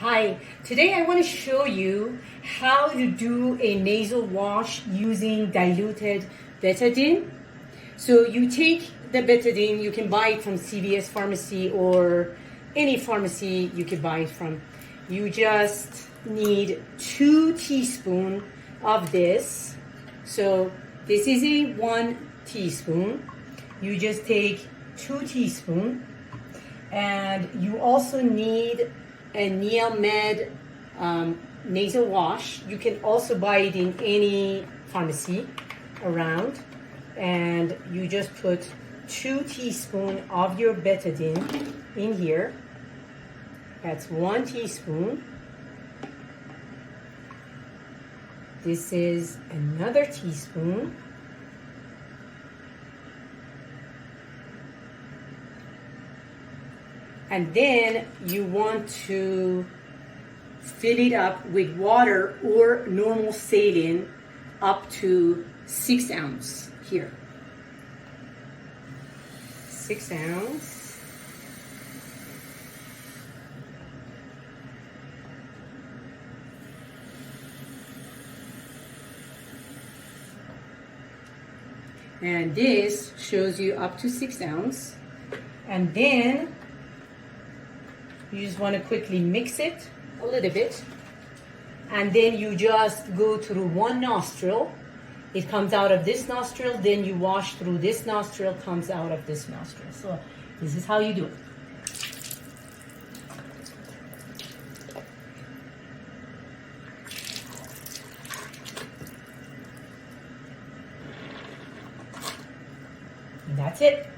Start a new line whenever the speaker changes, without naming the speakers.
Hi, today I want to show you how to do a nasal wash using diluted betadine. So you take the betadine, you can buy it from CVS pharmacy or any pharmacy you can buy it from. You just need 2 teaspoons of this. So this is a 1 teaspoon. You just take 2 teaspoons, and you also need a Neomed nasal wash. You can also buy it in any pharmacy around, and you just put 2 teaspoons of your betadine in here. That's 1 teaspoon. This is another teaspoon. And then you want to fill it up with water or normal saline up to 6 ounces here. 6 ounces. And this shows you up to 6 ounces. And then you just want to quickly mix it a little bit. And then you just go through one nostril. It comes out of this nostril. Then you wash through this nostril, comes out of this nostril. So this is how you do it. And that's it.